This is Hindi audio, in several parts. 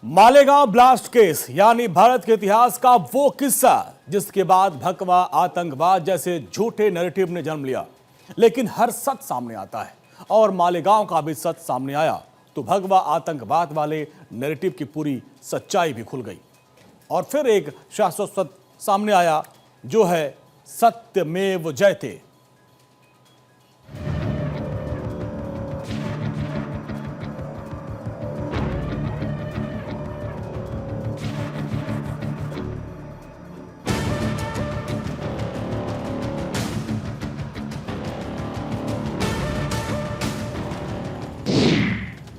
मालेगांव ब्लास्ट केस यानी भारत के इतिहास का वो किस्सा जिसके बाद भगवा आतंकवाद जैसे झूठे नैरेटिव ने जन्म लिया, लेकिन हर सच सामने आता है और मालेगांव का भी सच सामने आया तो भगवा आतंकवाद वाले नैरेटिव की पूरी सच्चाई भी खुल गई और फिर एक शाश्वत सत्य सामने आया जो है सत्यमेव जयते।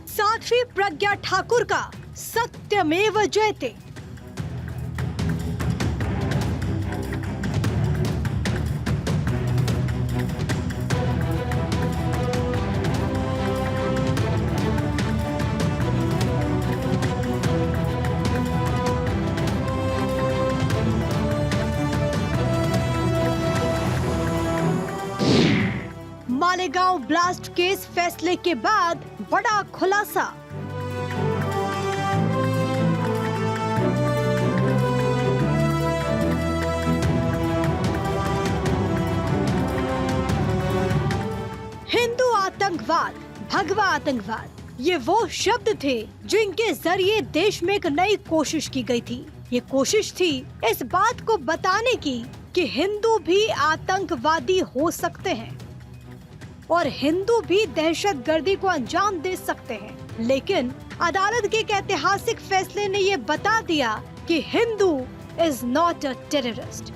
साध्वी प्रज्ञा ठाकुर का सत्यमेव जयते। मालेगांव ब्लास्ट केस फैसले के बाद बड़ा खुलासा। हिंदू आतंकवाद, भगवा आतंकवाद, ये वो शब्द थे जिनके जरिए देश में एक नई कोशिश की गई थी। ये कोशिश थी इस बात को बताने की कि हिंदू भी आतंकवादी हो सकते हैं और हिंदू भी दहशतगर्दी को अंजाम दे सकते हैं। लेकिन अदालत के एक ऐतिहासिक फैसले ने ये बता दिया कि Hindu is not a terrorist.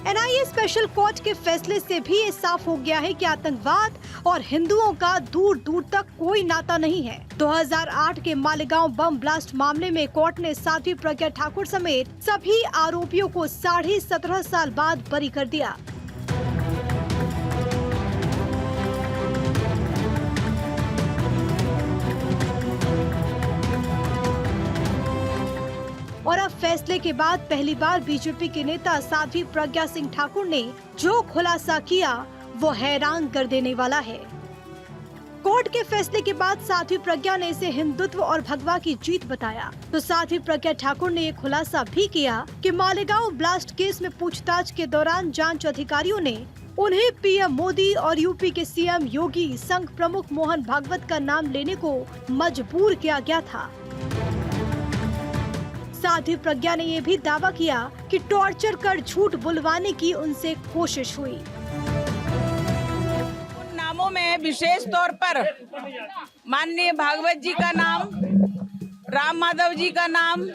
NIA special court के फैसले से भी ये साफ हो गया है कि आतंकवाद और हिंदुओं का दूर दूर तक कोई नाता नहीं है। 2008 के मालेगांव बम ब्लास्ट मामले में कोर्ट ने साध्वी प्रज्ञा ठाकुर समेत सभी आरोपियों को 17.5 साल बाद बरी कर दिया। और अब फैसले के बाद पहली बार बीजेपी के नेता साध्वी प्रज्ञा सिंह ठाकुर ने जो खुलासा किया वो हैरान कर देने वाला है। कोर्ट के फैसले के बाद साध्वी प्रज्ञा ने इसे हिंदुत्व और भगवा की जीत बताया तो साध्वी प्रज्ञा ठाकुर ने ये खुलासा भी किया कि मालेगांव ब्लास्ट केस में पूछताछ के दौरान जांच अधिकारियों ने उन्हें पीएम मोदी और यूपी के सीएम योगी, संघ प्रमुख मोहन भागवत का नाम लेने को मजबूर किया गया था। साध्वी प्रज्ञा ने ये भी दावा किया कि टॉर्चर कर झूठ बुलवाने की उनसे कोशिश हुई। उन नामों में विशेष तौर पर माननीय भागवत जी का नाम, राम माधव जी का नाम,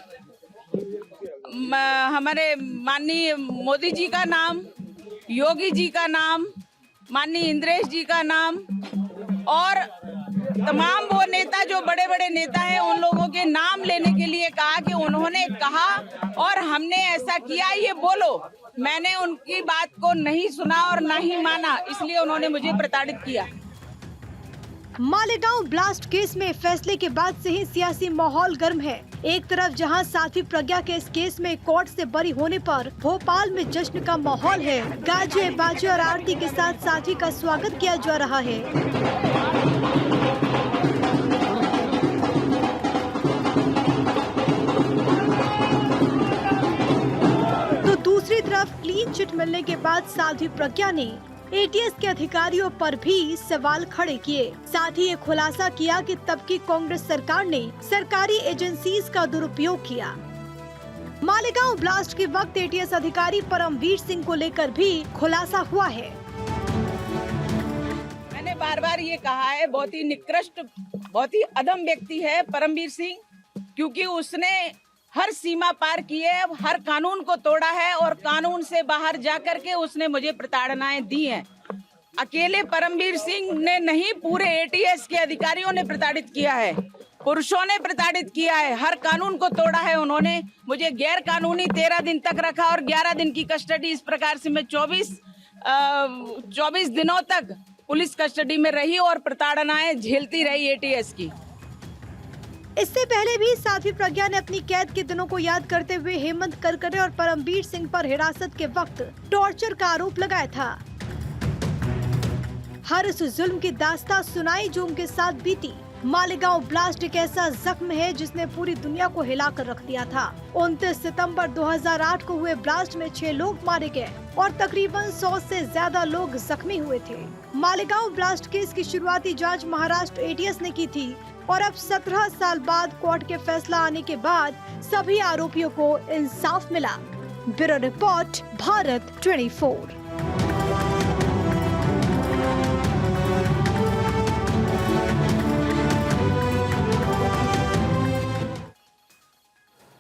हमारे माननीय मोदी जी का नाम, योगी जी का नाम, माननीय इंद्रेश जी का नाम और तमाम वो नेता जो बड़े बड़े नेता हैं उन लोगों के नाम लेने के लिए कहा कि उन्होंने कहा और हमने ऐसा किया, ये बोलो। मैंने उनकी बात को नहीं सुना और ना ही माना, इसलिए उन्होंने मुझे प्रताड़ित किया। मालेगांव ब्लास्ट केस में फैसले के बाद से ही सियासी माहौल गर्म है। एक तरफ जहां साध्वी प्रज्ञा के इस केस में कोर्ट से बरी होने पर भोपाल में जश्न का माहौल है, गाजे बाजे और आरती के साथ साध्वी का स्वागत किया जा रहा है। तो दूसरी तरफ क्लीन चिट मिलने के बाद साध्वी प्रज्ञा ने एटीएस के अधिकारियों पर भी सवाल खड़े किए। साथ ही ये खुलासा किया कि तब की कांग्रेस सरकार ने सरकारी एजेंसीज का दुरुपयोग किया। मालेगांव ब्लास्ट के वक्त एटीएस अधिकारी परमवीर सिंह को लेकर भी खुलासा हुआ है। मैंने बार बार ये कहा है, बहुत ही निकृष्ट, बहुत ही अधम व्यक्ति है परमवीर सिंह, क्योंकि उसने हर सीमा पार की है, हर कानून को तोड़ा है और कानून से बाहर जाकर के उसने मुझे प्रताड़नाएं दी हैं। अकेले परमवीर सिंह ने नहीं, पूरे एटीएस के अधिकारियों ने प्रताड़ित किया है, पुरुषों ने प्रताड़ित किया है, हर कानून को तोड़ा है। उन्होंने मुझे गैर कानूनी 13 दिन तक रखा और 11 दिन की कस्टडी। इस प्रकार से मैं 24 दिनों तक पुलिस कस्टडी में रही और प्रताड़नाएं झेलती रही एटीएस की। इससे पहले भी साध्वी प्रज्ञा ने अपनी कैद के दिनों को याद करते हुए हेमंत करकरे और परमवीर सिंह पर हिरासत के वक्त टॉर्चर का आरोप लगाया था। हर उस जुल्म की दास्तां सुनाई जो उनके साथ बीती। मालेगांव ब्लास्ट एक ऐसा जख्म है जिसने पूरी दुनिया को हिलाकर रख दिया था। 29 सितंबर 2008 को हुए ब्लास्ट में 6 लोग मारे गए और तकरीबन 100 से ज्यादा लोग जख्मी हुए थे। मालेगांव ब्लास्ट केस की शुरुआती जांच महाराष्ट्र एटीएस ने की थी और अब 17 साल बाद कोर्ट के फैसला आने के बाद सभी आरोपियों को इंसाफ मिला। Bureau report, Bharat 24।